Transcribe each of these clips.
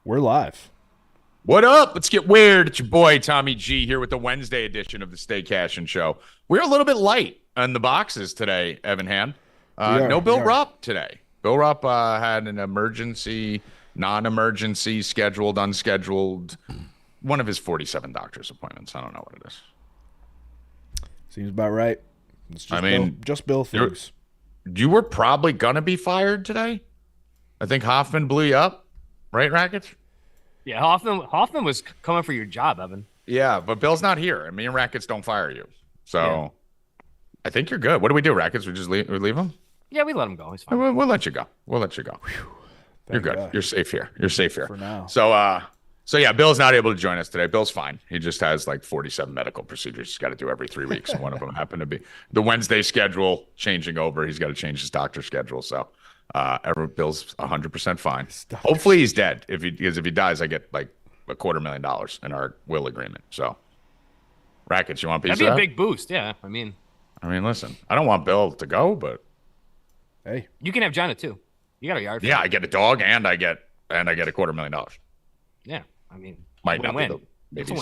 We're live. What up? Let's get weird. It's your boy, Tommy G, here with the Wednesday edition of the Stay Cashin Show. We're a little bit light on the boxes today, Evan Hand. No Bill Rupp today. Bill Rupp had an emergency, non-emergency, scheduled, unscheduled, one of his 47 doctor's appointments. I don't know what it is. Seems about right. It's just just Bill things. You were probably going to be fired today. I think Hoffman blew you up, right, Rackets? Yeah, Hoffman was coming for your job, Evan. Yeah, but Bill's not here, and me and Rackets don't fire you. So I think you're good. What do we do, Rackets? We just leave him? Yeah, we let him go. He's fine. We'll let you go. We'll let you go. You're good. God. You're safe here. You're safe here. For now. So yeah, Bill's not able to join us today. Bill's fine. He just has like 47 medical procedures he's got to do every 3 weeks. And one of them happened to be the Wednesday schedule changing over. He's got to change his doctor's schedule. So Bill's 100% fine. Hopefully he's dead. Because if he dies, I get like $250,000 in our will agreement. So Rackets, you want a piece of that? That'd be a big boost. Yeah, I mean, listen, I don't want Bill to go, but hey, you can have Jonah too. You got a yard. Yeah, I get a dog and I get $250,000. Yeah, I mean, might not win. Maybe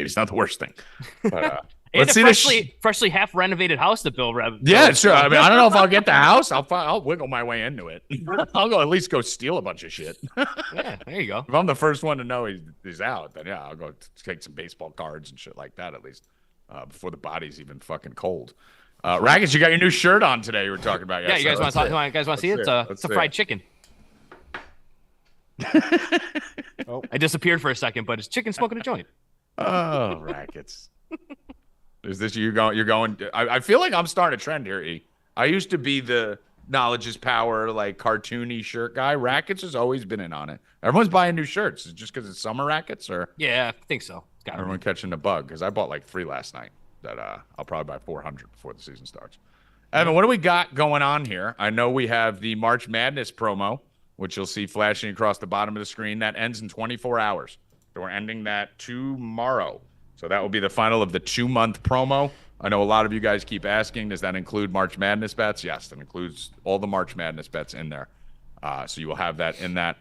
it's not the worst thing. But, and let's a see freshly half renovated house that Bill rev. Yeah, sure. I mean, I don't know if I'll get the house. I'll wiggle my way into it. I'll at least go steal a bunch of shit. Yeah, there you go. If I'm the first one to know he's out, then yeah, I'll go take some baseball cards and shit like that at least before the body's even fucking cold. Rackets, you got your new shirt on today. You were talking about. Yeah, you guys want to see it? It's a fried chicken. I disappeared for a second, but it's chicken smoking a joint. Oh, Rackets. Is this you're going? I feel like I'm starting a trend here, E. I used to be the knowledge is power, like cartoony shirt guy. Rackets has always been in on it. Everyone's buying new shirts. Is it just because it's summer Rackets, or yeah, I think so. Everyone catching the bug? Because I bought like 3 last night. That I'll probably buy 400 before the season starts. Evan, what do we got going on here? I know we have the March Madness promo, which you'll see flashing across the bottom of the screen. That ends in 24 hours. So we're ending that tomorrow. So that will be the final of the 2-month promo. I know a lot of you guys keep asking, does that include March Madness bets? Yes, that includes all the March Madness bets in there. So you will have that in that,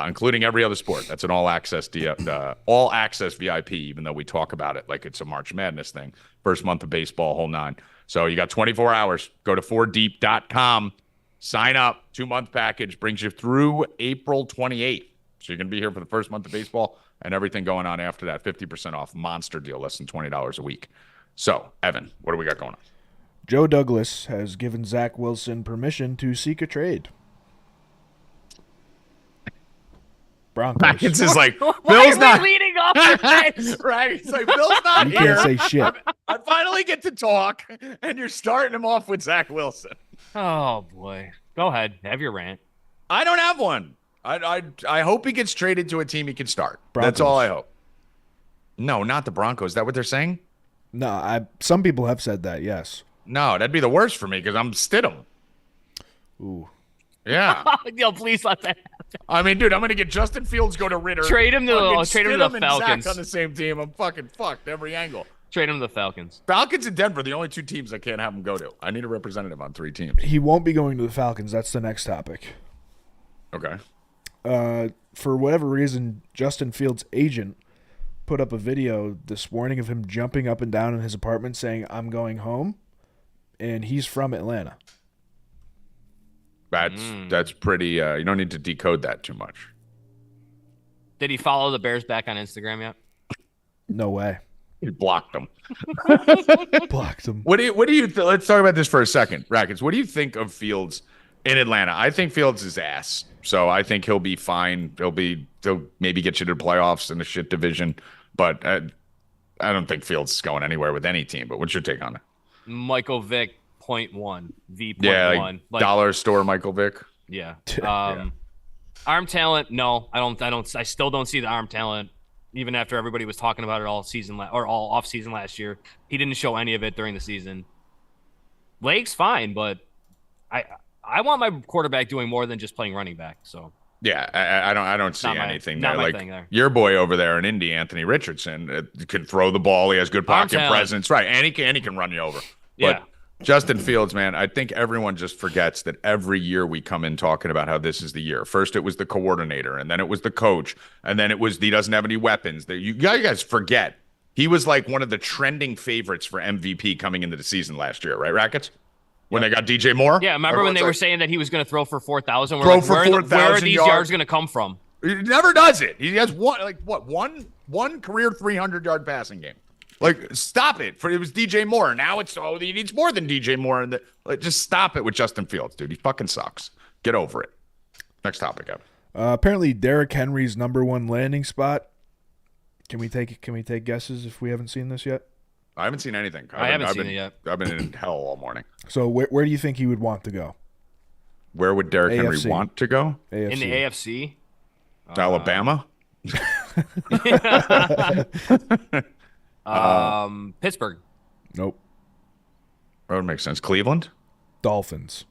including every other sport. That's an all-access VIP, even though we talk about it like it's a March Madness thing. First month of baseball, whole 9. So you got 24 hours. Go to 4deep.com. Sign up. 2-month package brings you through April 28th. So you're going to be here for the first month of baseball and everything going on after that. 50% off monster deal, less than $20 a week. So, Evan, what do we got going on? Joe Douglas has given Zach Wilson permission to seek a trade. Broncos. Rackets is like, Why Bill's not leading off the fence? Right. It's like, Bill's not You here. can't say shit. I finally get to talk, and you're starting him off with Zach Wilson. Oh boy, go ahead, have your rant. I don't have one. I hope he gets traded to a team he can start. Broncos. That's all I hope. No, not the Broncos. Is that what they're saying? No, some people have said that, yes. No, that'd be the worst for me because I'm Stidham. Ooh. Yeah. Yo, please let that happen. I mean, dude, I'm gonna get Justin Fields, go to Ritter, Trade him to the Stidham and Falcons. Zach on the same team. I'm fucking fucked every angle. Trade him to the Falcons. Falcons and Denver, the only 2 teams I can't have him go to. I need a representative on 3 teams. He won't be going to the Falcons. That's the next topic. Okay. For whatever reason, Justin Fields' agent put up a video this morning of him jumping up and down in his apartment saying, "I'm going home," and he's from Atlanta. That's pretty. You don't need to decode that too much. Did he follow the Bears back on Instagram yet? No way. He blocked them. Blocked him. What do you? Let's talk about this for a second, Rackets. What do you think of Fields in Atlanta? I think Fields is ass. So I think he'll be fine. He'll maybe get you to the playoffs in a shit division, but I don't think Fields is going anywhere with any team. But what's your take on it? Michael Vick 0.1 V 0.1. Yeah, like dollar store Michael Vick. Yeah. Arm talent? No, I don't. I still don't see the arm talent. Even after everybody was talking about it all season or all off season last year, he didn't show any of it during the season. Legs fine, but I want my quarterback doing more than just playing running back. So yeah, I don't see anything there. Not my like thing there. Your boy over there in Indy, Anthony Richardson, can throw the ball. He has good pocket presence, right? And he can run you over. Yeah. Justin Fields, man, I think everyone just forgets that every year we come in talking about how this is the year. First, it was the coordinator, and then it was the coach, and then it was he doesn't have any weapons. You guys forget. He was like one of the trending favorites for MVP coming into the season last year, right, Rackets? When they got DJ Moore? Yeah, remember when they were saying that he was going to throw for 4,000? Throw for 4,000 where are these yards going to come from? He never does it. He has one career 300-yard passing game. Like, stop it. It was DJ Moore. Now he needs more than DJ Moore. Just stop it with Justin Fields, dude. He fucking sucks. Get over it. Next topic, Evan. Apparently, Derrick Henry's #1 landing spot. Can we take guesses if we haven't seen this yet? I haven't seen anything. I haven't seen it yet. I've been in hell all morning. So where do you think he would want to go? Where would Derrick Henry want to go? AFC. In the AFC? Alabama? Pittsburgh. Nope. That would make sense. Cleveland? Dolphins.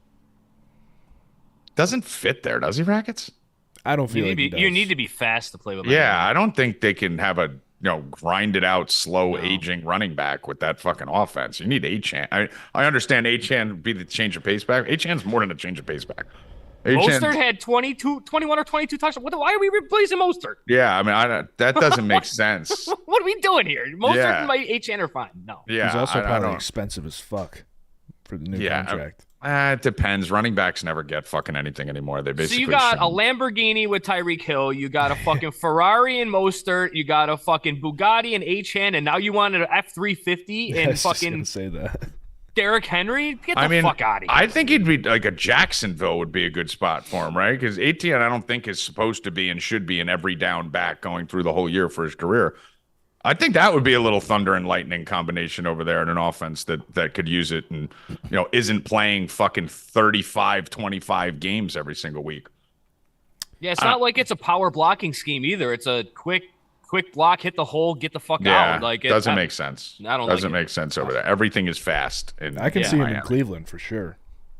Doesn't fit there, does he, Rackets? I don't feel you need to be fast to play with. Yeah, I don't think they can have a grinded out, slow aging running back with that fucking offense. You need Achane. I understand Achane would be the change of pace back. Achane's more than a change of pace back. Mostert had 21 or 22 touchdowns. Why are we replacing Mostert? Yeah, I mean, that doesn't make sense. What are we doing here? Mostert and my Achane are fine. No. Yeah, he's also probably expensive as fuck for the new contract. It depends. Running backs never get fucking anything anymore. They basically. So you got a Lamborghini with Tyreek Hill. You got a fucking Ferrari and Mostert. You got a fucking Bugatti and Achane, and now you want an F-350 and fucking say that. Derrick Henry. Get the fuck out of here. I think he'd be like a Jacksonville would be a good spot for him, right? Because Etienne, I don't think is supposed to be and should be an every down back going through the whole year for his career. I think that would be a little thunder and lightning combination over there in an offense that could use it and, isn't playing fucking 35-25 games every single week. Yeah, it's not like it's a power blocking scheme either. It's a quick block, hit the hole, get the fuck out. Like doesn't make sense. I don't doesn't make sense over there. Everything is fast. I can see him in Cleveland for sure.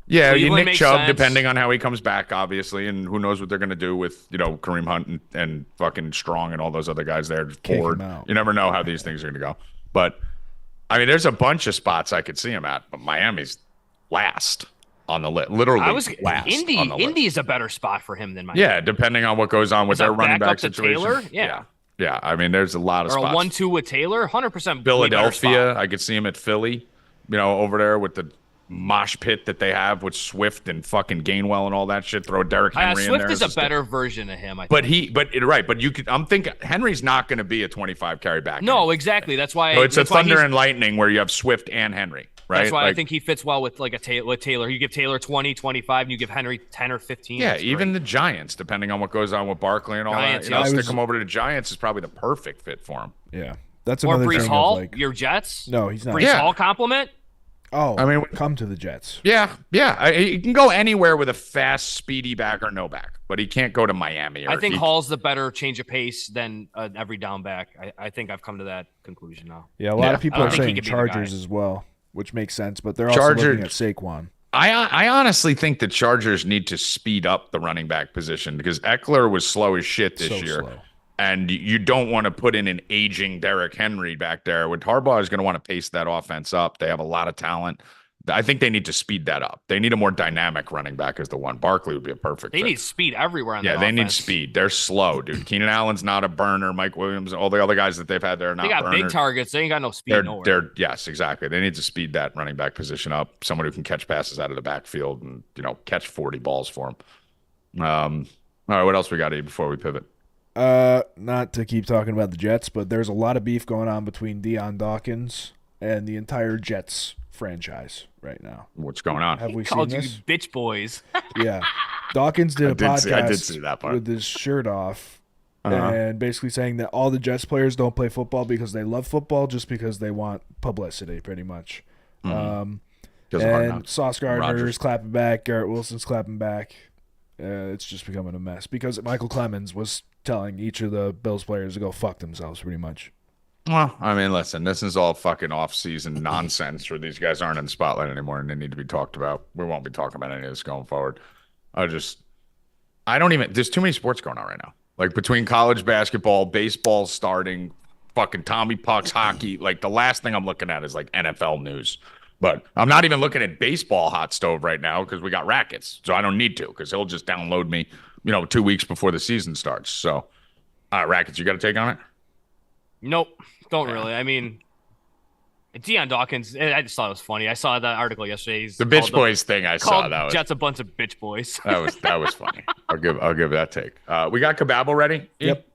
Yeah, Cleveland Nick Chubb, depending on how he comes back, obviously, and who knows what they're going to do with Kareem Hunt and fucking Strong and all those other guys there. Ford, you never know how these things are going to go. But I mean, there's a bunch of spots I could see him at, but Miami's last on the list. Literally, last. Indy is a better spot for him than Miami. Yeah, depending on what goes on with their running back situation. Taylor? Yeah. I mean, there's a lot of spots. Or a 1-2 with Taylor, 100%. Philadelphia, I could see him at Philly. Over there with the mosh pit that they have with Swift and fucking Gainwell and all that shit. Throw Derrick Henry in there. Swift is a better version of him, I think. But you could. I'm thinking Henry's not going to be a 25 carry back. No, exactly. That's why. So it's a thunder and lightning where you have Swift and Henry. Right? That's why I think he fits well with Taylor. You give Taylor 20, 25, and you give Henry 10 or 15. Yeah, even the Giants, depending on what goes on with Barkley and all that. Stick him over to the Giants is probably the perfect fit for him. Yeah, that's another Brees thing. Hall, your Jets. No, he's not. Brees Hall compliment. Oh, I mean, come to the Jets. Yeah. He can go anywhere with a fast, speedy back or no back, but he can't go to Miami. I think Hall's the better change of pace than every down back. I think I've come to that conclusion now. Yeah, a lot of people are saying Chargers as well, which makes sense, but they're also looking at Saquon. I honestly think the Chargers need to speed up the running back position because Eckler was slow as shit this year. Slow. And you don't want to put in an aging Derrick Henry back there. Harbaugh is going to want to pace that offense up. They have a lot of talent. I think they need to speed that up. They need a more dynamic running back as the one. Barkley would be a perfect fit. Need speed everywhere on that offense. They need speed. They're slow, dude. Keenan Allen's not a burner. Mike Williams, all the other guys that they've had there are not burners. They got big targets. They ain't got no speed nowhere. Yes, exactly. They need to speed that running back position up. Someone who can catch passes out of the backfield and, catch 40 balls for them. All right, what else we got here before we pivot? Not to keep talking about the Jets, but there's a lot of beef going on between Deion Dawkins and the entire Jets franchise right now. What's going on? Have we seen this? You bitch boys. Yeah. Dawkins did a podcast I did see that part. with his shirt off and basically saying that all the Jets players don't play football because they love football, just because they want publicity, pretty much. And Sauce Gardner's clapping back, Garrett Wilson's clapping back. It's just becoming a mess because Michael Clemens was telling each of the Bills players to go fuck themselves, pretty much. Well, I mean, listen, this is all fucking off-season nonsense where these guys aren't in the spotlight anymore and they need to be talked about. We won't be talking about any of this going forward. There's too many sports going on right now. Like between college basketball, baseball starting, fucking Tommy Pucks, hockey. Like the last thing I'm looking at is like NFL news. But I'm not even looking at baseball hot stove right now because we got Rackets. So I don't need to because he'll just download me, 2 weeks before the season starts. So, Rackets, you got a take on it? Nope, don't really. I mean, Deion Dawkins, I just thought it was funny. I saw that article yesterday. The bitch boys thing I saw. That was Jets a bunch of bitch boys. that was funny. I'll give that take. We got Cabble ready? Yep.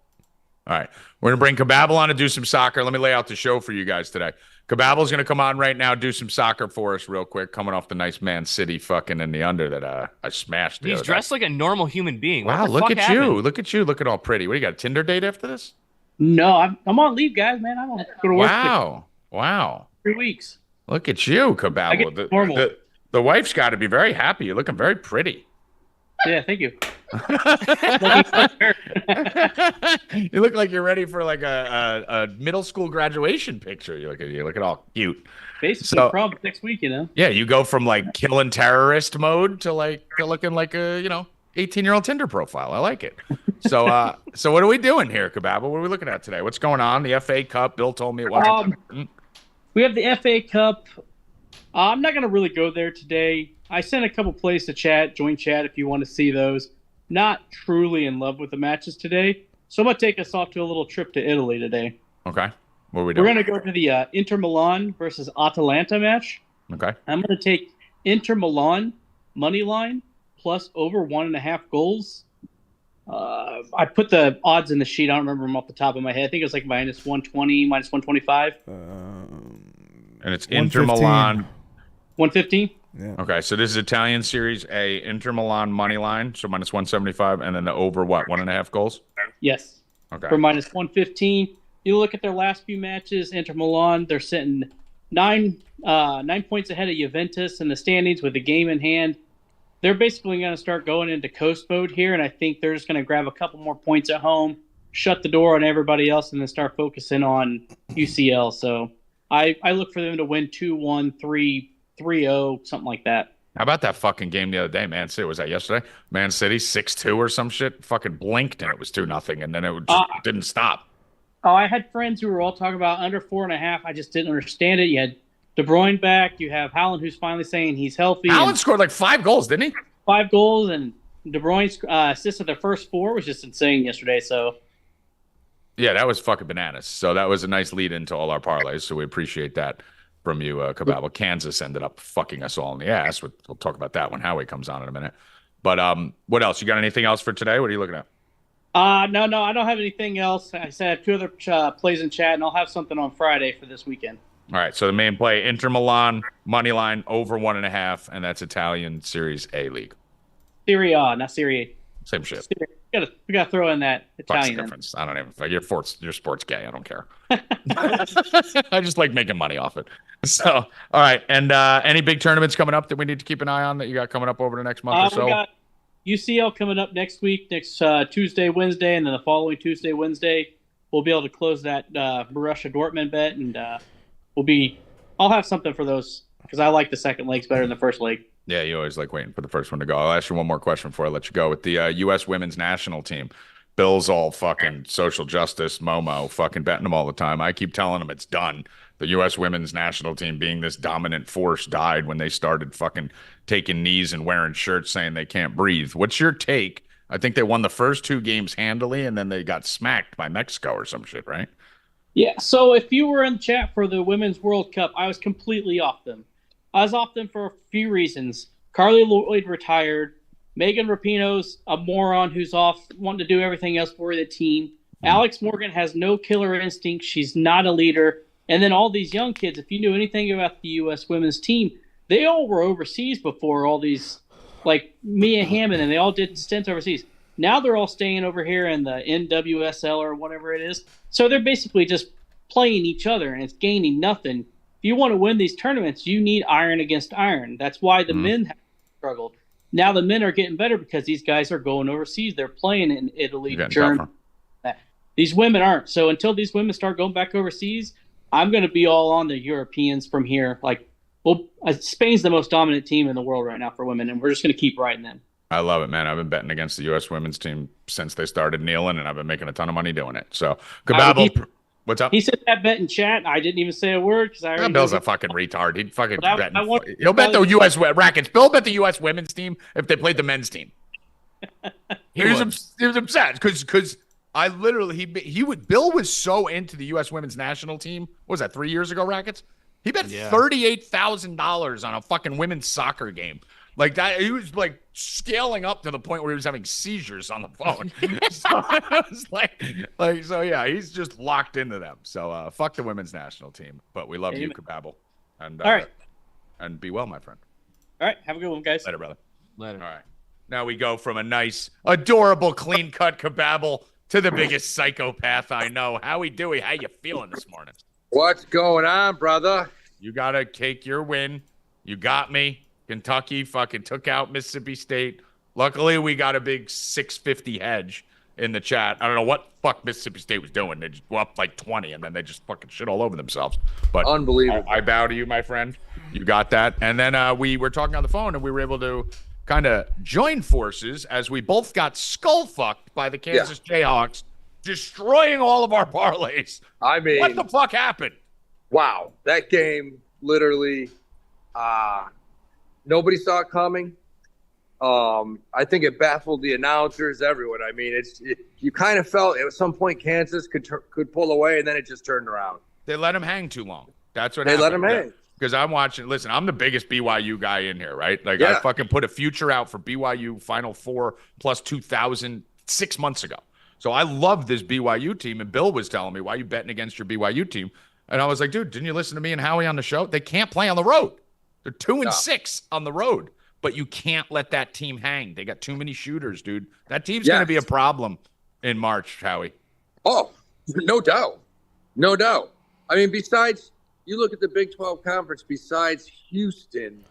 All right. We're going to bring Cabble on to do some soccer. Let me lay out the show for you guys today. Cababble's going to come on right now, do some soccer for us real quick, coming off the nice Man City fucking in the under that I smashed. He's dressed like a normal human being. Wow, look at you. Look at you looking all pretty. What, do you got, a Tinder date after this? No, I'm on leave, guys, man. I don't go to work Wow. 3 weeks. Look at you, Cabble. The wife's got to be very happy. You're looking very pretty. Yeah, thank you. You look like you're ready for like a middle school graduation picture. You look at all cute. Basically, prom next week, Yeah, you go from like killing terrorist mode to looking like a 18-year-old Tinder profile. I like it. So so what are we doing here, Cabble? What are we looking at today? What's going on? The FA Cup. Bill told me it wasn't. We have the FA Cup. I'm not gonna really go there today. I sent a couple plays to join chat if you want to see those. Not truly in love with the matches today, so I'm gonna take us off to a little trip to Italy today. Okay. What are we doing? We're gonna go to the Inter Milan versus Atalanta match. Okay. I'm gonna take Inter Milan money line plus over 1.5 goals. I put the odds in the sheet. I don't remember them off the top of my head. I think it was like minus 120, minus 125. And it's Inter Milan. 115? Yeah. Okay, so this is Italian Series A, Inter Milan money line, so minus 175, and then the over what, 1.5 goals? Yes. Okay. For minus 115. You look at their last few matches, Inter Milan, they're sitting 9 points ahead of Juventus in the standings with a game in hand. They're basically going to start going into coast mode here, and I think they're just going to grab a couple more points at home, shut the door on everybody else, and then start focusing on UCL. So I look for them to win 2-1, 3-0, something like that. How about that fucking game the other day, Man City? Was that yesterday? Man City 6-2 or some shit? Fucking blinked and it was 2-0, and then it just didn't stop. Oh, I had friends who were all talking about under 4.5. I just didn't understand it. You had De Bruyne back. You have Haaland, who's finally saying he's healthy. Haaland scored like 5 goals, didn't he? 5 goals, and De Bruyne assisted their first 4, was just insane yesterday. So, yeah, that was fucking bananas. So that was a nice lead into all our parlays. So we appreciate that from you, Cabble. Kansas ended up fucking us all in the ass. We'll talk about that when Howie comes on in a minute. But what else? You got anything else for today? What are you looking at? No, I don't have anything else. I said I have 2 other plays in chat, and I'll have something on Friday for this weekend. All right, so the main play, Inter Milan, money line, over 1.5, and that's Italian Series A league. Serie A, not Serie A. Same shit. We gotta throw in that What's Italian. the difference? I don't even. You're sports gay. I don't care. I just like making money off it. So, all right, and any big tournaments coming up that we need to keep an eye on that you got coming up over the next month or so? We got UCL coming up next week, next Tuesday, Wednesday, and then the following Tuesday, Wednesday, we'll be able to close that Borussia Dortmund bet, and I'll have something for those because I like the second legs better than the first leg. Yeah, you always like waiting for the first one to go. I'll ask you one more question before I let you go. With the U.S. women's national team, Bill's all fucking social justice, Momo, fucking betting them all the time. I keep telling him it's done. The U.S. women's national team being this dominant force died when they started fucking taking knees and wearing shirts saying they can't breathe. What's your take? I think they won the first 2 games handily, and then they got smacked by Mexico or some shit, right? Yeah, so if you were in the chat for the Women's World Cup, I was completely off them. I was off them for a few reasons. Carly Lloyd retired. Megan Rapinoe's a moron who's off wanting to do everything else for the team. Alex Morgan has no killer instinct. She's not a leader. And then all these young kids, if you knew anything about the U.S. women's team, they all were overseas before all these, like Mia Hammond, and they all did stints overseas. Now they're all staying over here in the NWSL or whatever it is. So they're basically just playing each other, and it's gaining nothing. If you want to win these tournaments, you need iron against iron. That's why the men have struggled. Now the men are getting better because these guys are going overseas. They're playing in Italy, Germany. These women aren't. So until these women start going back overseas, I'm going to be all on the Europeans from here. Spain's the most dominant team in the world right now for women, and we're just going to keep riding them. I love it, man. I've been betting against the U.S. women's team since they started kneeling, and I've been making a ton of money doing it. So, Cabble, What's up? He said that bet in chat. I didn't even say a word because I already. Bill's a fucking retard. He'd fucking bet. I He'll bet the U.S. Rackets. Bill bet the U.S. women's team if they played the men's team. He was upset because I literally Bill was so into the U.S. women's national team. What was that, 3 years ago, Rackets? He bet $38,000 on a fucking women's soccer game. Like that, he was like scaling up to the point where he was having seizures on the phone. So I was so yeah, he's just locked into them. So fuck the women's national team, but we love you, Cabble. And all right, and be well, my friend. All right, have a good one, guys. Later, brother. Later. All right, now we go from a nice, adorable, clean cut Cabble to the biggest psychopath I know. Howie, Dewey, how you feeling this morning? What's going on, brother? You gotta take your win. You got me. Kentucky fucking took out Mississippi State. Luckily, we got a big 650 hedge in the chat. I don't know what fuck Mississippi State was doing. They just go up like 20, and then they just fucking shit all over themselves. But unbelievable. I bow to you, my friend. You got that. And then we were talking on the phone, and we were able to kind of join forces as we both got skull-fucked by the Kansas Jayhawks, destroying all of our parlays. I mean, what the fuck happened? Wow. That game, literally, nobody saw it coming. I think it baffled the announcers, everyone. I mean, you kind of felt at some point Kansas could pull away, and then it just turned around. They let him hang too long. That's what they happened. let him hang. Because I'm watching. Listen, I'm the biggest BYU guy in here, right? Like I fucking put a future out for BYU Final Four plus 2,000 6 months ago. So I love this BYU team. And Bill was telling me, why are you betting against your BYU team? And I was like, dude, didn't you listen to me and Howie on the show? They can't play on the road. They're 2-6 on the road. But you can't let that team hang. They got too many shooters, dude. That team's going to be a problem in March, Howie. Oh, no doubt. No doubt. I mean, besides, you look at the Big 12 Conference, besides Houston,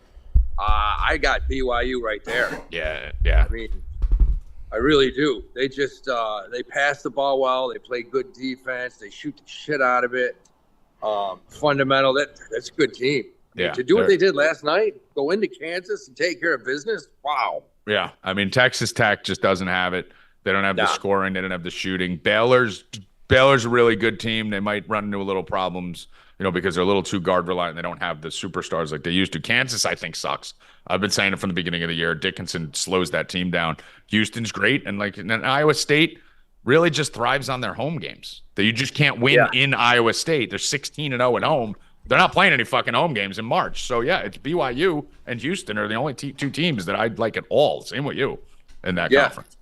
I got BYU right there. Yeah. I mean, I really do. They just they pass the ball well. They play good defense. They shoot the shit out of it. Fundamental. That's a good team. Yeah. To do what they did last night, go into Kansas and take care of business. Wow. Yeah. I mean, Texas Tech just doesn't have it. They don't have the scoring. They don't have the shooting. Baylor's a really good team. They might run into a little problems, because they're a little too guard reliant. They don't have the superstars like they used to. Kansas, I think, sucks. I've been saying it from the beginning of the year. Dickinson slows that team down. Houston's great. And Iowa State really just thrives on their home games. You just can't win in Iowa State. They're 16-0 at home. They're not playing any fucking home games in March. So, yeah, it's BYU and Houston are the only two teams that I'd like at all. Same with you in that conference.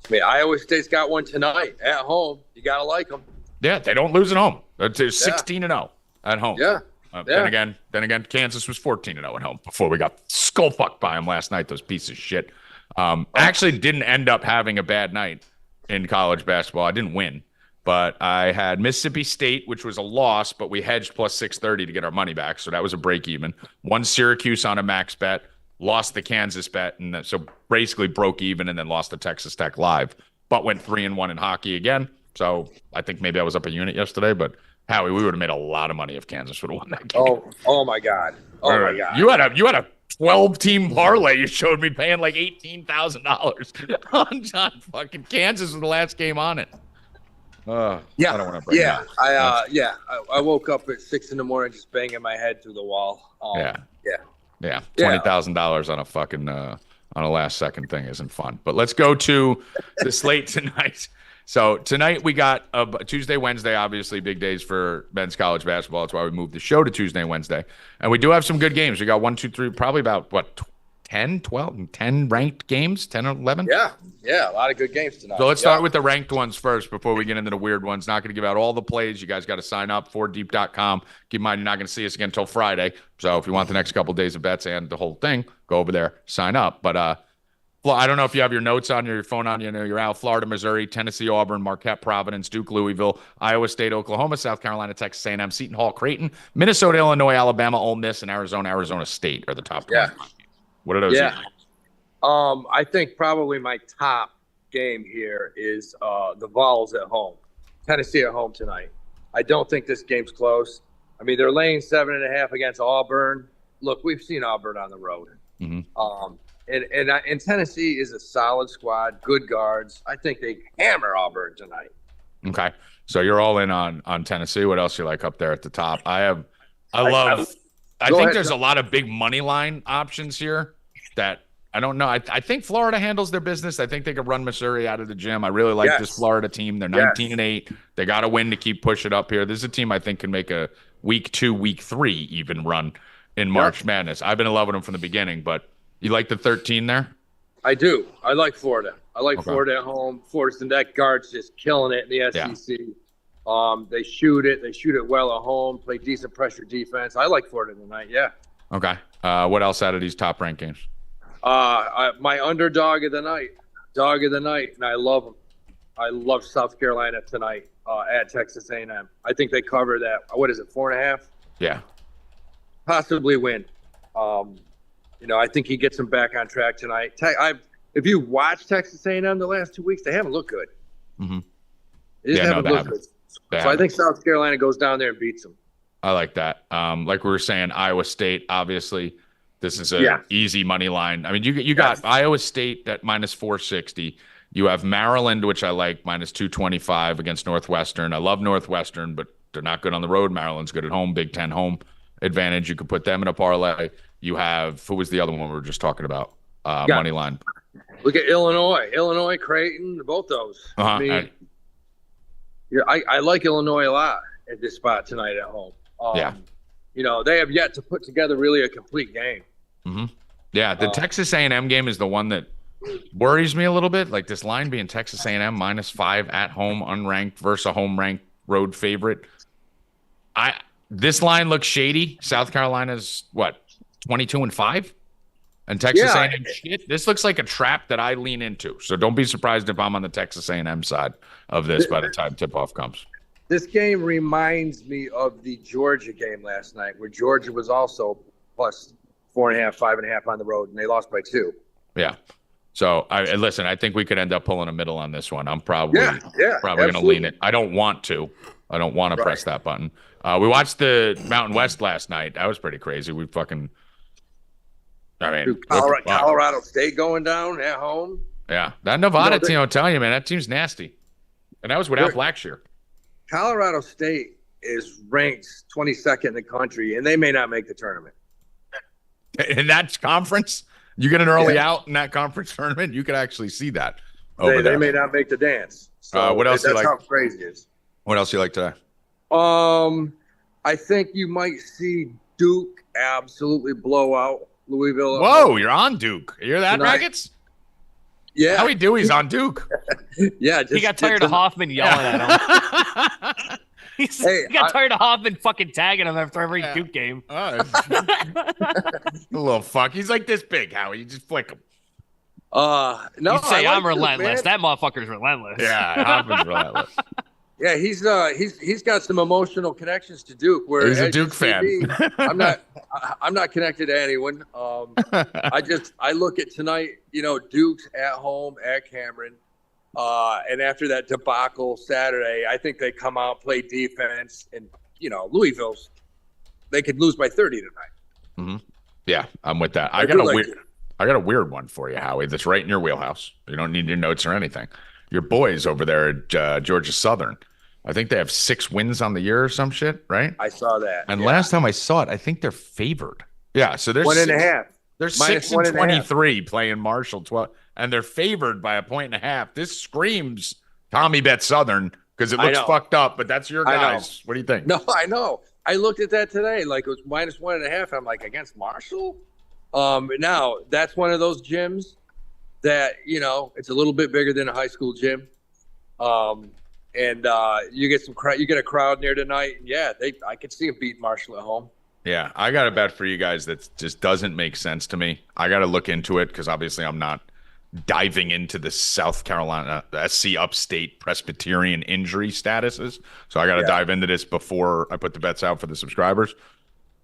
I mean, Iowa State's got one tonight at home. You got to like them. Yeah, they don't lose at home. They're 16-0 at home. Yeah. Then again, Kansas was 14-0 at home before we got skull fucked by them last night, those pieces of shit. Actually didn't end up having a bad night in college basketball. I didn't win. But I had Mississippi State, which was a loss, but we hedged plus 630 to get our money back. So that was a break even. Won Syracuse on a max bet, lost the Kansas bet, and so basically broke even and then lost the Texas Tech live, but went 3-1 in hockey again. So I think maybe I was up a unit yesterday, but Howie, we would have made a lot of money if Kansas would have won that game. Oh my God. My God. You had a 12-team parlay. You showed me paying like $18,000 on fucking Kansas with the last game on it. I don't want to break I woke up at 6 a.m. just banging my head through the wall. $20,000 on a fucking on a last second thing isn't fun. But let's go to the slate tonight. So tonight we got Tuesday, Wednesday, obviously big days for men's college basketball. That's why we moved the show to Tuesday and Wednesday. And we do have some good games. We got 1, 2, 3, probably about 10 ranked games, 10 or 11? Yeah, a lot of good games tonight. So let's start with the ranked ones first before we get into the weird ones. Not going to give out all the plays. You guys got to sign up, 4deep.com. Keep in mind, you're not going to see us again until Friday. So if you want the next couple of days of bets and the whole thing, go over there, sign up. But I don't know if you have your notes on your phone on you. You're out. Florida, Missouri, Tennessee, Auburn, Marquette, Providence, Duke, Louisville, Iowa State, Oklahoma, South Carolina, Texas A&M, Seton Hall, Creighton, Minnesota, Illinois, Alabama, Ole Miss, and Arizona State are the top 20. What are those? I think probably my top game here is the Vols at home. Tennessee at home tonight. I don't think this game's close. I mean, they're laying 7.5 against Auburn. Look, we've seen Auburn on the road. Mm-hmm. And Tennessee is a solid squad, good guards. I think they hammer Auburn tonight. Okay. So you're all in on Tennessee. What else you like up there at the top? I Go think ahead, there's a John. lot of big money line options here that I don't know. I think Florida handles their business. I think they could run Missouri out of the gym. I really like this Yes. Florida team. They're Yes. 19-8. They got to win to keep pushing up here. This is a team I think can make a week 2, week 3 even run in March Madness. I've been in love with them from the beginning, but you like the 13 there? I do. I like Florida. I like Okay. Florida at home. Florida's that guard's just killing it in the SEC. They shoot it. They shoot it well at home. Play decent pressure defense. I like Florida tonight. Yeah. Okay. What else out of these top rankings? My underdog of the night, and I love them. I love South Carolina tonight at Texas A&M. I think they cover that. What is it, 4.5? Yeah. Possibly win. I think he gets them back on track tonight. If you watch Texas A&M the last 2 weeks, they haven't looked good. Mhm. They just haven't they looked haven't. good. They So I haven't. think South Carolina goes down there and beats them. I like that. Like we were saying, Iowa State, obviously, this is a Yeah. easy money line. I mean, you got Iowa State at minus 460. You have Maryland, which I like, minus 225 against Northwestern. I love Northwestern, but they're not good on the road. Maryland's good at home, Big Ten home advantage. You could put them in a parlay. You have, who was the other one we were just talking about? Money line. Look at Illinois, Creighton, both those. Uh-huh. I mean, I like Illinois a lot at this spot tonight at home. Yeah. They have yet to put together really a complete game. Yeah, the Texas A&M game is the one that worries me a little bit. Like this line being Texas A&M minus 5 at home, unranked versus a home ranked road favorite. This line looks shady. South Carolina's what, 22-5, and Texas Yeah. A&M shit. This looks like a trap that I lean into. So don't be surprised if I'm on the Texas A&M side of this by the time tip off comes. This game reminds me of the Georgia game last night, where Georgia was also plus 4.5, 5.5 on the road, and they lost by 2. Yeah. So listen, I think we could end up pulling a middle on this one. I'm probably Yeah, going to lean it. I don't want to. I don't want to press that button. We watched the Mountain West last night. That was pretty crazy. We fucking, I mean, Dude, Colorado State going down at home. yeah, that Nevada they- team, I'm telling you, man, that team's nasty. And that was without Blackshear. Colorado State is ranked 22nd in the country, and they may not make the tournament. In that conference, you get an early out in that conference tournament, you could actually see that. They may not make the dance. So what else you that's like? how crazy it is. What else you like today? I think you might see Duke absolutely blow out Louisville. at Whoa, home. you're on Duke. You hear that, Tonight. Rackets? Yeah, Howie Dewey's on Duke. yeah. He got tired of Hoffman yelling at him. He got tired of Hoffman fucking tagging him after every Duke game. A little fuck. He's like this big, Howie. You just flick him. No, You say I I'm like Duke, relentless. man. That motherfucker's relentless. Yeah, Hoffman's relentless. Yeah, he's got some emotional connections to Duke. Where He's a as you Duke see fan. me, I'm not connected to anyone. I look at tonight. Duke's at home at Cameron, and after that debacle Saturday, I think they come out, play defense, and Louisville's they could lose by 30 tonight. Yeah, I'm with that. I I do got a like weird. it. I got a weird one for you, Howie. That's right in your wheelhouse. You don't need your notes or anything. Your boys over there at Georgia Southern. I think they have 6 wins on the year or some shit, right? I saw that. And yeah. last time I saw it, I think they're favored. Yeah, so there's 1.5. They're Minus 6 and 1.5. 23 playing Marshall 12, and they're favored by 1.5. This screams Tommy Bet Southern because it I looks know. fucked up, but that's your I know. guys. What do you think? No, I know. I looked at that today, like it was minus 1.5. I'm like, against Marshall? Now that's one of those gyms that it's a little bit bigger than a high school gym, and you get a crowd near tonight. And yeah, I could see them beat Marshall at home. Yeah, I got a bet for you guys that just doesn't make sense to me. I got to look into it because obviously I'm not diving into the South Carolina SC Upstate Presbyterian injury statuses. So I got to dive into this before I put the bets out for the subscribers.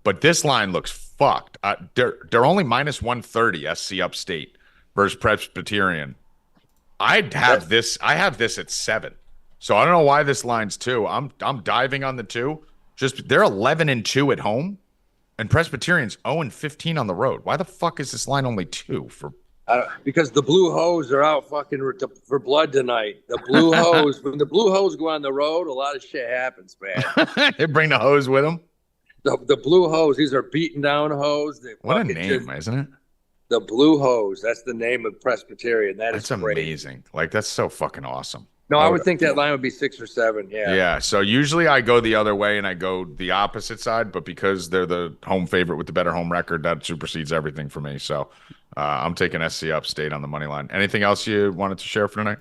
But this line looks fucked. They're only minus 130 SC Upstate versus Presbyterian. I have this at 7. So I don't know why this line's 2. I'm diving on the 2. Just they're 11-2 at home, and Presbyterian's 0-15 on the road. Why the fuck is this line only 2 for Because the Blue Hose are out fucking for blood tonight. The Blue Hose, when the Blue Hose go on the road, a lot of shit happens, man. They bring the hose with them. The Blue Hose, these are beaten down hose. What a name, isn't it? The Blue Hose, that's the name of Presbyterian. That's amazing. Like, that's so fucking awesome. No, I would think that line would be 6 or 7. Yeah. Yeah. So usually I go the other way and I go the opposite side, but because they're the home favorite with the better home record, that supersedes everything for me. So I'm taking SC Upstate on the money line. Anything else you wanted to share for tonight?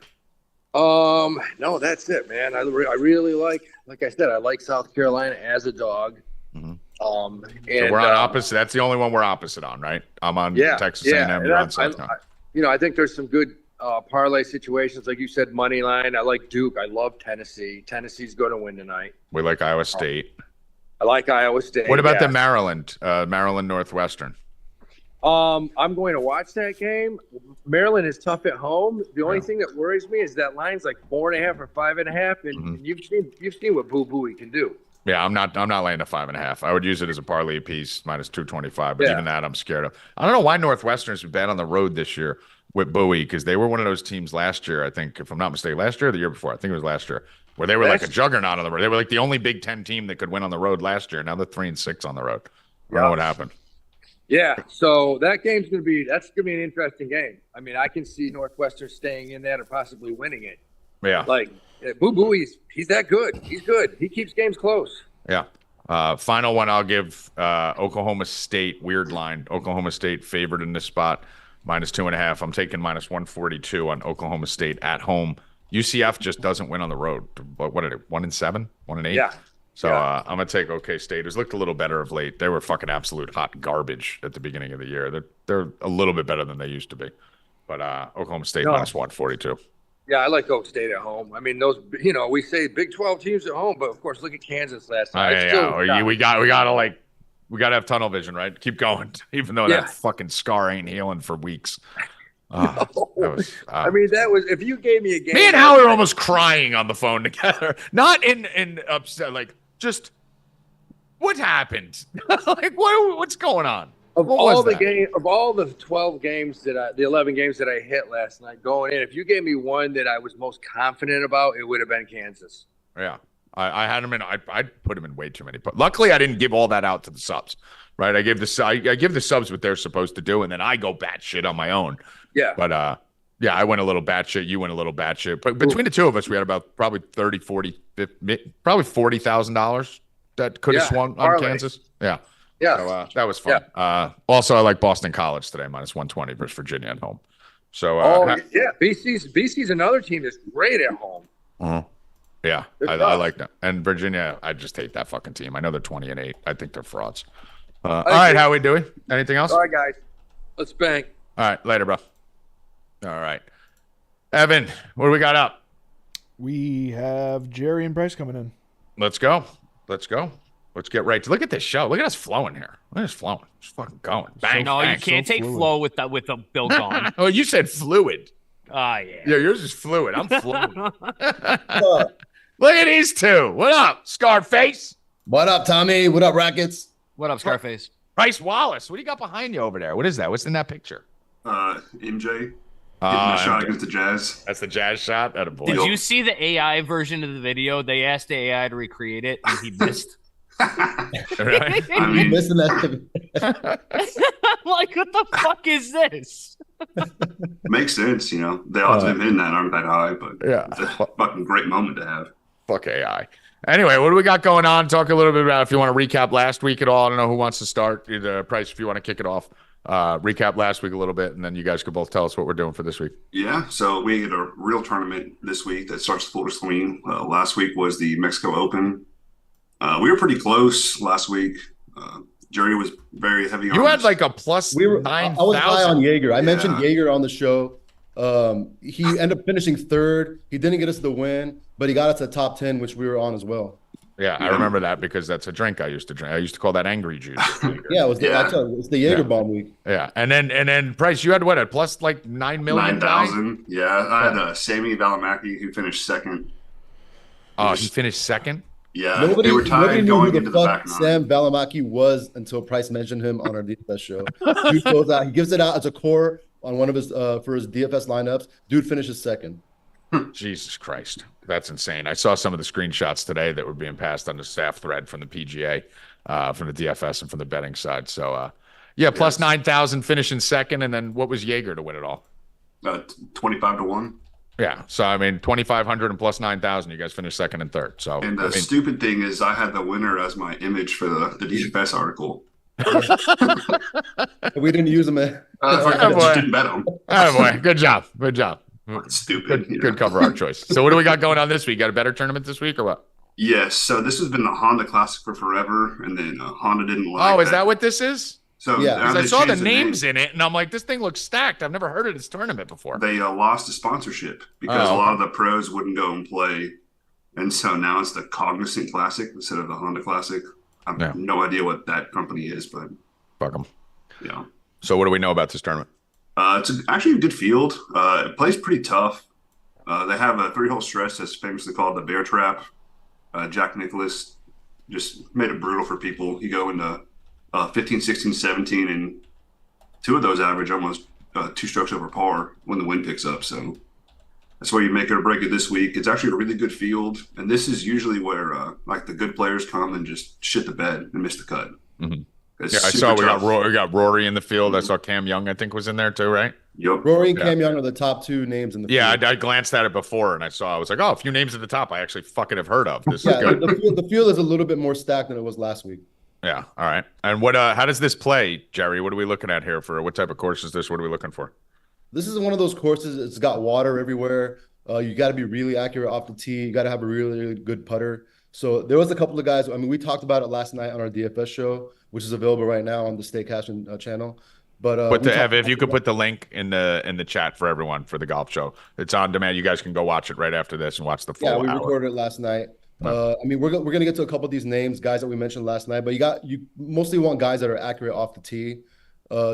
No, that's it, man. I really like I said, I like South Carolina as a dog. Mm-hmm. And so we're on opposite. That's the only one we're opposite on, right? I'm on Texas A&M. You're on South Carolina. I think there's some good parlay situations, like you said, money line. I like Duke. I love Tennessee. Tennessee's going to win tonight. We like Iowa State. I like Iowa State. What about the Maryland Northwestern? I'm going to watch that game. Maryland is tough at home. The only thing that worries me is that line's like 4.5 or 5.5, and you've seen what Boo Booey can do. Yeah, I'm not laying a 5.5. I would use it as a parlay piece minus 225, but even that I'm scared of. I don't know why Northwestern's been bad on the road this year with Bowie, because they were one of those teams last year, I think, if I'm not mistaken, last year or the year before, I think it was last year, where they were like a juggernaut on the road. They were like the only Big Ten team that could win on the road last year. Now they're 3-6 on the road. I don't know what happened. Yeah, so that's gonna be an interesting game. I mean, I can see Northwestern staying in that or possibly winning it. Yeah, like Boo Booey's, he's that good. He's good. He keeps games close. Yeah. Final one I'll give Oklahoma State, weird line. Oklahoma State favored in this spot, minus 2.5. I'm taking minus 142 on Oklahoma State at home. UCF just doesn't win on the road. What are they? 1-7, 1-8. Yeah. So I'm gonna take OK State, who's looked a little better of late. They were fucking absolute hot garbage at the beginning of the year. They're a little bit better than they used to be. But Oklahoma State minus 142. Yeah, I like Oak State at home. I mean, those, we say Big 12 teams at home, but of course, look at Kansas last night. We gotta have tunnel vision, right? Keep going, even though that fucking scar ain't healing for weeks. I mean, that was, if you gave me a game. Me and Howie were almost crying on the phone together, not in upset, like just what happened, like what's going on. Of all the 12 games the 11 games that I hit last night going in, if you gave me one that I was most confident about, it would have been Kansas. Yeah, I had him in. I put him in way too many. But luckily, I didn't give all that out to the subs. Right, I give the subs what they're supposed to do, and then I go batshit on my own. Yeah, but I went a little batshit. You went a little batshit. But between the two of us, we had about probably 30, 40, 50, probably $40,000 that could have swung on Kansas. Yeah. Yeah, so, that was fun. Yeah. Also, I like Boston College today, minus 120 versus Virginia at home. So, BC's another team that's great at home. Yeah, I like that. And Virginia, I just hate that fucking team. I know they're 20-8. I think they're frauds. All right, how we doing? Anything else? All right, guys, let's bank. All right, later, bro. All right, Evan, what do we got up? We have Jerry and Bryce coming in. Let's go. Let's get right to look at this show. Look at us flowing here. Look at us flowing. Just fucking going. Bang. No, bang. you can't take flow with the Bill gone. Oh, you said fluid. Yeah. Yeah, yours is fluid. I'm fluid. Look at these two. What up, Scarface? What up, Tommy? What up, Rackets? What up, Scarface? Bryce Wallace. What do you got behind you over there? What is that? What's in that picture? MJ. Getting a shot against the Jazz. That's the Jazz shot? Attaboy. Did you see the AI version of the video? They asked the AI to recreate it, and he missed. Right? I mean, Listen to I'm like, what the fuck is this? makes sense, The odds of him hitting that aren't that high, but it's a fucking great moment to have. Fuck AI. Anyway, what do we got going on? Talk a little bit about if you want to recap last week at all. I don't know who wants to start. Either Price, if you want to kick it off. Recap last week a little bit, and then you guys could both tell us what we're doing for this week. Yeah, so we had a real tournament this week that starts full swing. Last week was the Mexico Open. We were pretty close last week. Jerry was very heavy on. You had like a plus 9,000. I was high on Jaeger. I mentioned Jaeger on the show. He ended up finishing third. He didn't get us the win, but he got us a top 10, which we were on as well. Yeah, I remember that because that's a drink I used to drink. I used to call that angry juice. It's the Jaeger bomb week. Yeah, and then Price, you had what, a plus like 9 million? 9,000. Yeah, I had Sammy Valimaki who finished second. Oh, he finished second. Yeah, they were tied going into the back nine. Sam Valimaki was until Price mentioned him on our DFS show. He goes out, he gives it out as a core on one of his for his DFS lineups. Dude finishes second. Jesus Christ. That's insane. I saw some of the screenshots today that were being passed on the staff thread from the PGA, from the DFS and from the betting side. So, yeah, plus 9,000 finishing second. And then what was Jaeger to win it all? 25-1. Yeah. So, I mean, 2,500 and plus 9,000. You guys finished second and third. So, And the stupid thing is I had the winner as my image for the DFS article. We didn't use him. I just didn't bet him. Oh, boy. Good job. Good job. Stupid. Good cover art choice. So what do we got going on this week? Got a better tournament this week or what? Yes. So this has been the Honda Classic for forever, and then Honda didn't like. Oh, is that what this is? So yeah, because I saw the names in it, and I'm like, this thing looks stacked. I've never heard of this tournament before. They lost the sponsorship because a lot of the pros wouldn't go and play, and so now it's the Cognizant Classic instead of the Honda Classic. I have no idea what that company is, but fuck them. Yeah. So what do we know about this tournament? It's actually a good field. It plays pretty tough. They have a 3-hole stretch that's famously called the Bear Trap. Jack Nicklaus just made it brutal for people. You go into 15, 16, 17, and 2 of those average almost 2 strokes over par when the wind picks up. So that's where you make it or break it this week. It's actually a really good field, and this is usually where like the good players come and just shit the bed and miss the cut. Mm-hmm. Yeah, I saw we got Rory in the field. I saw Cam Young, I think, was in there too, right? Yep. Rory and Cam Young are the top 2 names in the field. Yeah, I glanced at it before, and I was like, oh, a few names at the top I actually fucking have heard of. This is good. The field is a little bit more stacked than it was last week. Yeah, all right. And what? How does this play, Jerry? What are we looking at here for? What type of course is this? What are we looking for? This is one of those courses. It's got water everywhere. You got to be really accurate off the tee. You got to have a really, really good putter. So there was a couple of guys. I mean, we talked about it last night on our DFS show, which is available right now on the Stay Cashin channel. But if you could put the link in the chat for everyone for the golf show, it's on demand. You guys can go watch it right after this and watch the full hour. Yeah, we recorded it last night. I mean, we're gonna get to a couple of these names, guys that we mentioned last night. But you mostly want guys that are accurate off the tee.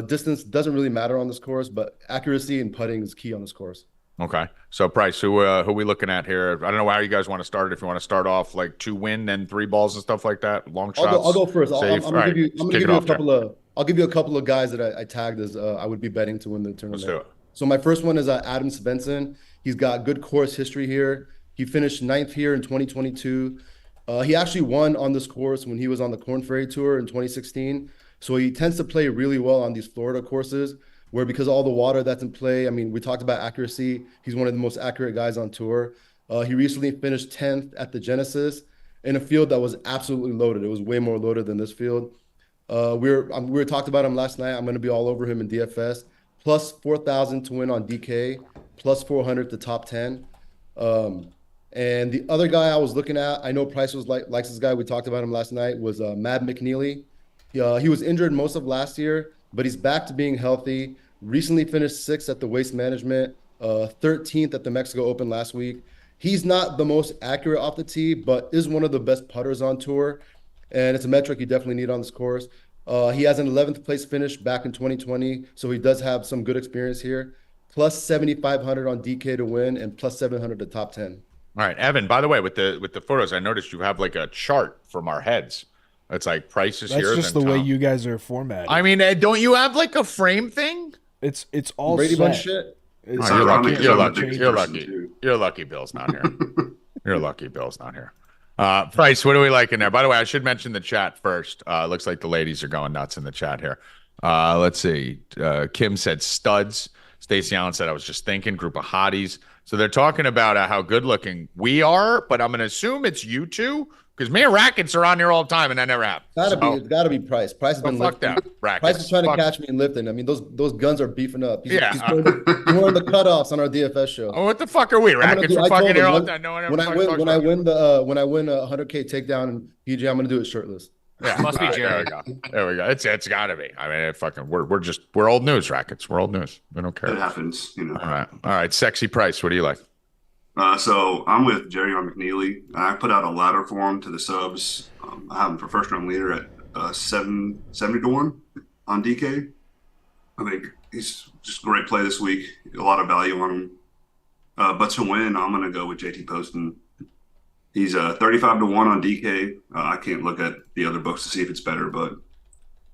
Distance doesn't really matter on this course, but accuracy and putting is key on this course. Okay. So Price, who are we looking at here? I don't know how you guys want to start it. If you want to start off like 2 win, then 3 balls and stuff like that, long shots. I'll go first. I'm gonna give you a couple of. I'll give you a couple of guys that I tagged as I would be betting to win the tournament. Let's do it. So my first one is Adam Svensson. He's got good course history here. He finished 9th here in 2022. He actually won on this course when he was on the Korn Ferry Tour in 2016. So he tends to play really well on these Florida courses where, because of all the water that's in play, I mean, we talked about accuracy. He's one of the most accurate guys on tour. He recently finished 10th at the Genesis in a field that was absolutely loaded. It was way more loaded than this field. We were talked about him last night. I'm going to be all over him in DFS. Plus 4,000 to win on DK. Plus 400 to top 10. And the other guy I was looking at, I know Price likes this guy. We talked about him last night, was Mad McNeely. He was injured most of last year, but he's back to being healthy. Recently finished 6th at the Waste Management, 13th at the Mexico Open last week. He's not the most accurate off the tee, but is one of the best putters on tour. And it's a metric you definitely need on this course. He has an 11th place finish back in 2020, so he does have some good experience here. Plus 7,500 on DK to win and plus 700 to top 10. All right, Evan, by the way, with the photos, I noticed you have like a chart from our heads. It's like prices here. That's just the way you guys are formatted. I mean, don't you have like a frame thing? It's all Brady set. Bunch shit. You're lucky. You're lucky Bill's not here. You're lucky Bill's not here. Price, what do we like in there? By the way, I should mention the chat first. Looks like the ladies are going nuts in the chat here. Let's see. Kim said studs. Stacey Allen said, I was just thinking, group of hotties. So they're talking about how good looking we are, but I'm going to assume it's you two because me and Rackets are on here all the time and I never have. It's got to be Price. Price has been fuck that. Rackets. Price is trying to catch me in lifting. I mean, those guns are beefing up. He's wearing the cutoffs on our DFS show. Oh, what the fuck are we? Rackets are fucking here all the time. No one ever when I win a 100K takedown in PG, I'm going to do it shirtless. Yeah, must be Jerry. There we go. It's got to be. I mean, we're old news, Rackets. We're old news. We don't care. It happens, you know. All right. Sexy Price. What do you like? So I'm with Jerry on McNeely. I put out a ladder for him to the subs. I have him for first round leader at 770 to 1 on DK. I think he's just a great play this week. A lot of value on him. But to win, I'm going to go with JT Poston. He's 35 to 1 on DK. I can't look at the other books to see if it's better, but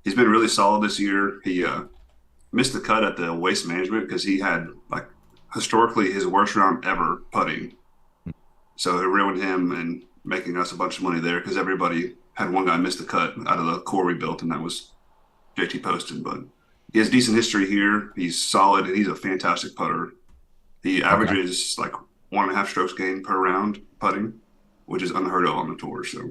he's been really solid this year. He missed the cut at the Waste Management because he had like historically his worst round ever putting. So it ruined him and making us a bunch of money there because everybody had one guy miss the cut out of the core we built, and that was JT Poston. But he has decent history here. He's solid, and he's a fantastic putter. He averages like 1.5 strokes gained per round putting, which is unheard of on the tour. So,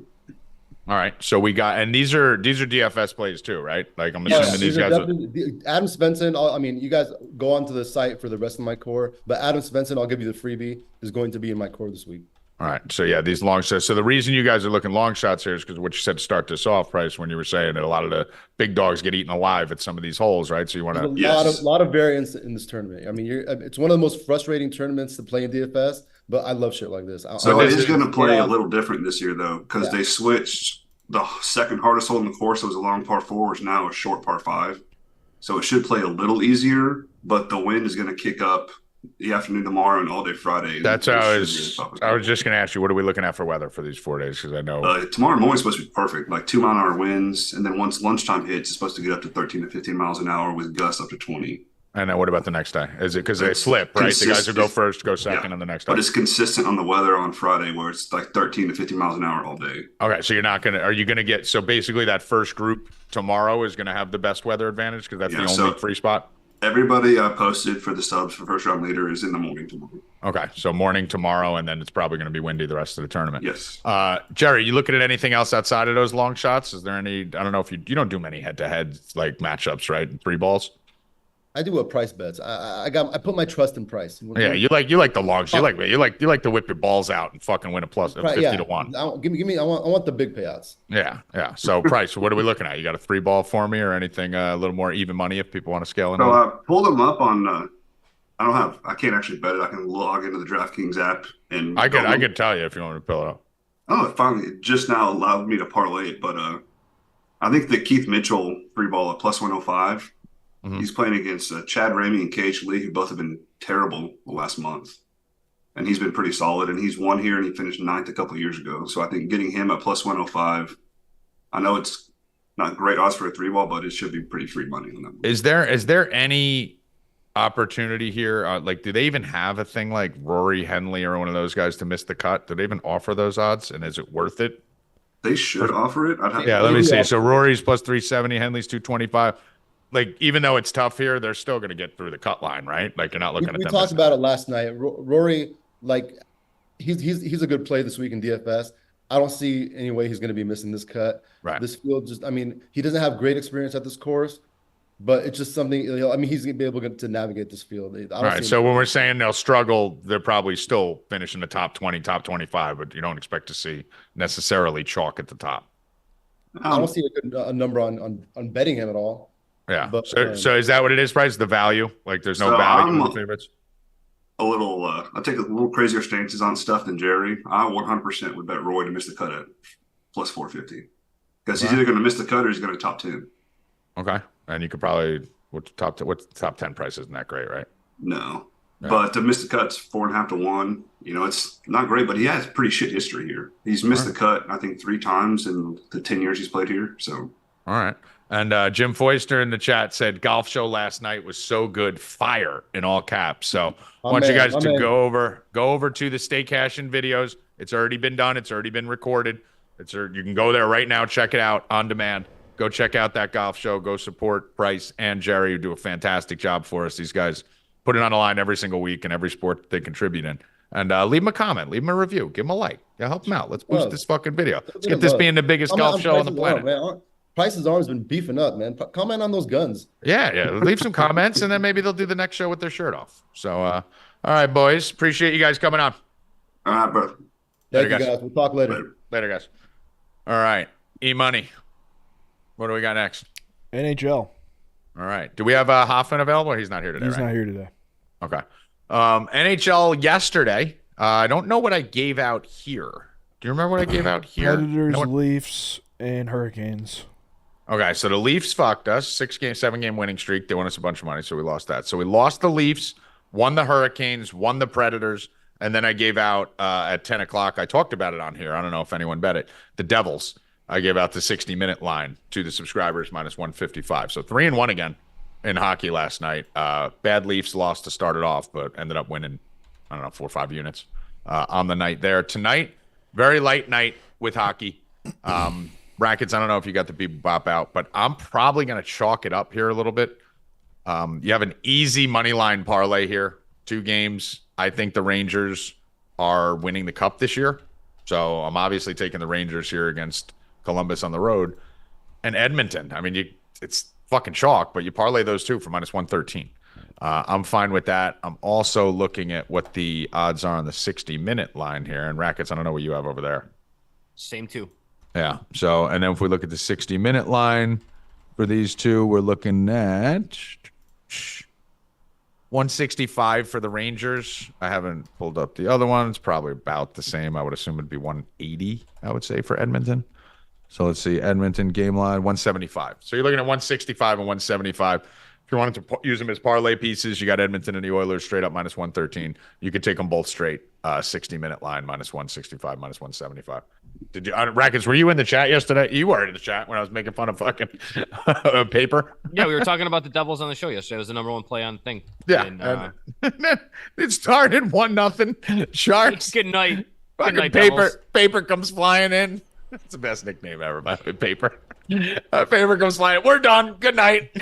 all right. So we got, and these are DFS plays too, right? Like I'm assuming these guys. Adam Svensson. I mean, you guys go onto the site for the rest of my core, but Adam Svensson, I'll give you the freebie, is going to be in my core this week. All right. So yeah, these long shots. So the reason you guys are looking long shots here is because what you said to start this off, Price, when you were saying that a lot of the big dogs get eaten alive at some of these holes, right? So you want to a lot of variance in this tournament. I mean, it's one of the most frustrating tournaments to play in DFS, but I love shit like this. So it is going to play a little different this year though, because they switched the second hardest hole in the course. It was a long par 4, which now a short par 5. So it should play a little easier, but the wind is going to kick up the afternoon tomorrow and all day Friday. That's how I was just going to ask you, what are we looking at for weather for these 4 days? Because I know tomorrow morning is supposed to be perfect, like 2-mile-an-hour winds, and then once lunchtime hits, it's supposed to get up to 13 to 15 miles an hour with gusts up to 20. And then what about the next day? Is it because they flip, right? The guys who go first go second on the next day. But it's consistent on the weather on Friday where it's like 13 to 15 miles an hour all day. Okay, so are you going to get, so basically that first group tomorrow is going to have the best weather advantage because that's the only free spot? Everybody I posted for the subs for first round leader is in the morning tomorrow. Okay, so morning tomorrow, and then it's probably going to be windy the rest of the tournament. Yes. Jerry, you looking at anything else outside of those long shots? Is there any? I don't know if you don't do many head-to-head like matchups, right? 3 balls. I do a Price bets. I put my trust in Price. Yeah, you like the longs. You like to whip your balls out and fucking win a plus 50 to 1. Give me. I want the big payouts. Yeah. So Price, what are we looking at? You got a 3 ball for me or anything a little more even money if people want to scale in? So I pulled them up on. I can't actually bet it. I can log into the DraftKings app and I could tell you if you want me to pull it up. Oh, it finally just now allowed me to parlay it, but I think the Keith Mitchell 3 ball at plus 105. He's playing against Chad Ramey and KH Lee, who both have been terrible the last month. And he's been pretty solid. And he's won here, and he finished 9th a couple of years ago. So I think getting him at plus 105, I know it's not great odds for a 3 ball, but it should be pretty free money on that. Is there any opportunity here? Like, do they even have a thing like Rory, Henley, or one of those guys to miss the cut? Do they even offer those odds? And is it worth it? They should offer it. Let me see. So Rory's plus 370, Henley's 225. Like, even though it's tough here, they're still going to get through the cut line, right? Like, you're not looking at them. We talked about it last night. Rory, like, he's a good play this week in DFS. I don't see any way he's going to be missing this cut. Right. This field he doesn't have great experience at this course, but it's just something, he's going to be able to navigate this field. All right. So when we're saying they'll struggle, they're probably still finishing the top 20, top 25, but you don't expect to see necessarily chalk at the top. I don't see a number on betting him at all. Yeah. But, so is that what it is, Price? The value? Like, there's no value in the favorites? I take a little crazier stances on stuff than Jerry. I 100% would bet Roy to miss the cut at plus 450 because he's either going to miss the cut or he's going to top 10. Okay. And you could probably, what's the top 10 price? Isn't that great, right? No. Yeah. But to miss the cut's 4.5 to 1. It's not great, but he has pretty shit history here. He's missed the cut, I think, 3 times in the 10 years he's played here. So, all right. And Jim Foister in the chat said golf show last night was so good, fire in all caps. So I want you guys to go over to the Stay Cashin videos. It's already been done. It's already been recorded. You can go there right now, check it out on demand. Go check out that golf show. Go support Price and Jerry, who do a fantastic job for us. These guys put it on the line every single week in every sport that they contribute in. And leave them a comment, leave them a review, give them a like. Yeah, help them out. Let's boost this fucking video. Let's get this being the biggest golf show on the planet. Price's arm's been beefing up, man. Comment on those guns. Yeah. Leave some comments, and then maybe they'll do the next show with their shirt off. So, all right, boys. Appreciate you guys coming on. All right, bro. Thank you, guys. We'll talk later. Later, guys. All right. E-Money. What do we got next? NHL. All right. Do we have Hoffman available? He's not here today, He's not here today. Okay. NHL yesterday. I don't know what I gave out here. Do you remember what I gave out here? Predators, Leafs, and Hurricanes. Okay, so the Leafs fucked us. 7-game winning streak. They won us a bunch of money, so we lost that. So we lost the Leafs, won the Hurricanes, won the Predators, and then I gave out at 10 o'clock. I talked about it on here. I don't know if anyone bet it. The Devils. I gave out the 60-minute line to the subscribers minus 155. So 3-1 again in hockey last night. Bad Leafs lost to start it off, but ended up winning, I don't know, 4 or 5 units on the night there. Tonight, very light night with hockey. Rackets, I don't know if you got the beep bop out, but I'm probably going to chalk it up here a little bit. You have an easy money line parlay here. 2 games. I think the Rangers are winning the cup this year. So I'm obviously taking the Rangers here against Columbus on the road. And Edmonton. I mean, it's fucking chalk, but you parlay those 2 for minus 113. I'm fine with that. I'm also looking at what the odds are on the 60-minute line here. And Rackets, I don't know what you have over there. Same 2. Yeah. So, and then if we look at the 60-minute line for these 2, we're looking at 165 for the Rangers. I haven't pulled up the other one. It's probably about the same. I would assume it'd be 180, I would say, for Edmonton. So let's see. Edmonton game line, 175. So you're looking at 165 and 175. If you wanted to use them as parlay pieces, you got Edmonton and the Oilers straight up minus 113. You could take them both straight. 60-minute line minus 165, minus 175. Did you, Rackets? Were you in the chat yesterday? You were in the chat when I was making fun of fucking paper. Yeah, we were talking about the Devils on the show yesterday. It was the number 1 play on the thing. Yeah, and, it started 1-0. Sharks. Good night. Fucking Good night, paper. Devils. Paper comes flying in. That's the best nickname ever, by the way. Paper. Paper comes flying in. We're done. Good night.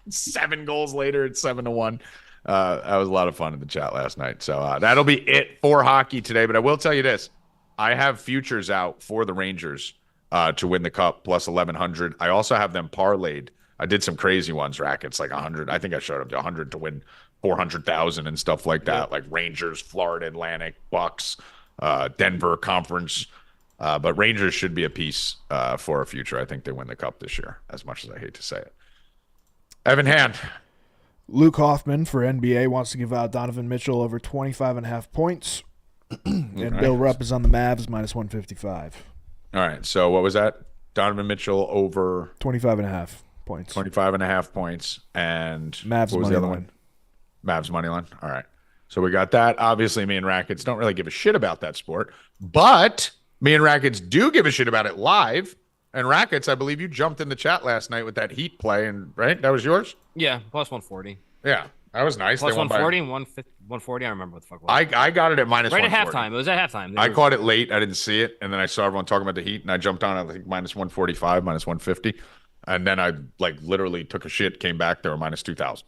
7 goals later, it's 7-1. That was a lot of fun in the chat last night. So that'll be it for hockey today. But I will tell you this. I have futures out for the Rangers to win the cup plus 1,100. I also have them parlayed. I did some crazy ones, Rackets, like 100. I think I showed up to 100 to win 400,000 and stuff like that, like Rangers, Florida Atlantic, Bucks, Denver Conference. But Rangers should be a piece for a future. I think they win the cup this year, as much as I hate to say it. Evan Hand. Luke Hoffman for NBA wants to give out Donovan Mitchell over 25.5 points. And Bill Rupp is on the Mavs minus 155. All right. So what was that? Donovan Mitchell over 25.5 points. 25.5 points. And Mavs what was money the other line. one? Mavs money line. All right. So we got that. Obviously, me and Rackets don't really give a shit about that sport, but me and Rackets do give a shit about it live. And Rackets, I believe you jumped in the chat last night with that Heat play, and right? That was yours? Yeah, plus 140. Yeah, that was nice. Plus They won 140 and 140. I remember what the fuck it was. I got it at minus right at 140. halftime. It was at halftime. I caught it late. I didn't see it. And then I saw everyone talking about the Heat, and I jumped on at like minus 145, minus 150. And then I like literally took a shit, came back, there were minus 2,000.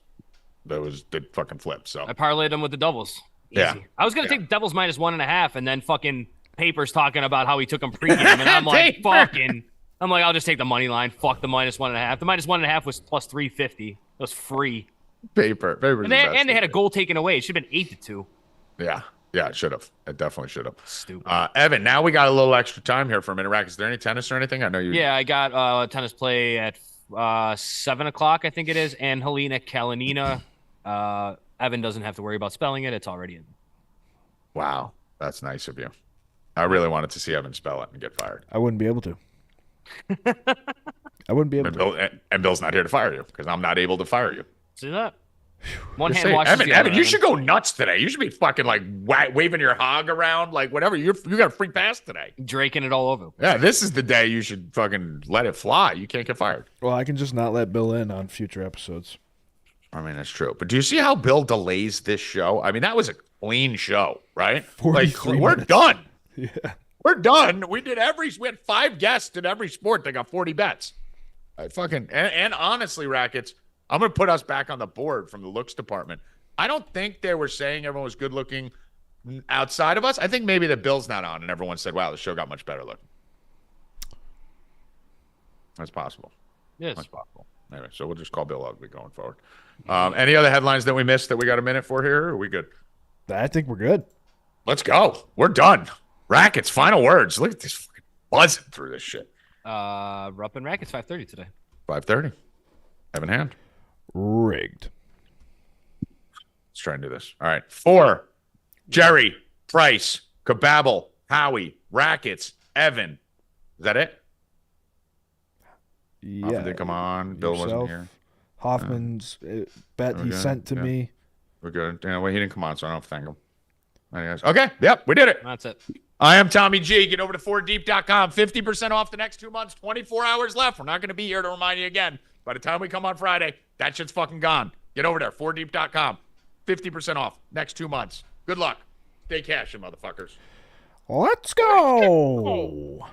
Did fucking flip. So I parlayed them with the doubles. Easy. Yeah. I was going to take Devils minus 1.5, and then fucking Papers talking about how he took them pregame. And I'm like, I'm like, I'll just take the money line. Fuck the minus 1.5. The minus 1.5 was plus 350. It was free. Paper. And they had a goal taken away. It should have been 8-2. Yeah, it should have. It definitely should have. Stupid. Evan, now we got a little extra time here for a minute. Rack, is there any tennis or anything? I know you. Yeah, I got tennis play at 7 o'clock, I think it is. And Helena Kalinina. Evan doesn't have to worry about spelling it. It's already in. Wow, that's nice of you. I really wanted to see Evan spell it and get fired. I wouldn't be able to. I wouldn't be able to. And Bill's not here to fire you because I'm not able to fire you. See that? One Just hand say, washes the other. Evan, you should go nuts today. You should be fucking like waving your hog around, like whatever. You got a free pass today. Draking it all over. Yeah, this is the day you should fucking let it fly. You can't get fired. Well, I can just not let Bill in on future episodes. I mean, that's true. But do you see how Bill delays this show? I mean, that was a clean show, right? 43 we're minutes. done. Yeah. We're done. We had 5 guests in every sport. They got 40 bets. And honestly, Rackets, I'm going to put us back on the board from the looks department. I don't think they were saying everyone was good looking outside of us. I think maybe the Bill's not on and everyone said, wow, the show got much better looking. That's possible. Yes. That's possible. Anyway, so we'll just call Bill ugly going forward. Any other headlines that we missed that we got a minute for here? Or are we good? I think we're good. Let's go. We're done. Rackets, final words. Look at this fucking buzzing through this shit. Rupp and Rackets 5:30 today. 5:30. Evan Hand. Rigged. Let's try and do this. All right. 4. Jerry, Price, Cabble, Howie, Rackets, Evan. Is that it? Yeah. Hoffman did come on. Bill wasn't Yourself, here. Hoffman's bet he Okay, sent to yeah. me. We're good. Yeah, well, he didn't come on, so I don't have to thank him. Anyways. Okay. Yep. We did it. That's it. I am Tommy G. Get over to 4deep.com. 50% off the next 2 months. 24 hours left. We're not going to be here to remind you again. By the time we come on Friday, that shit's fucking gone. Get over there, 4deep.com. 50% off next 2 months. Good luck. Stay cashin', motherfuckers. Let's go.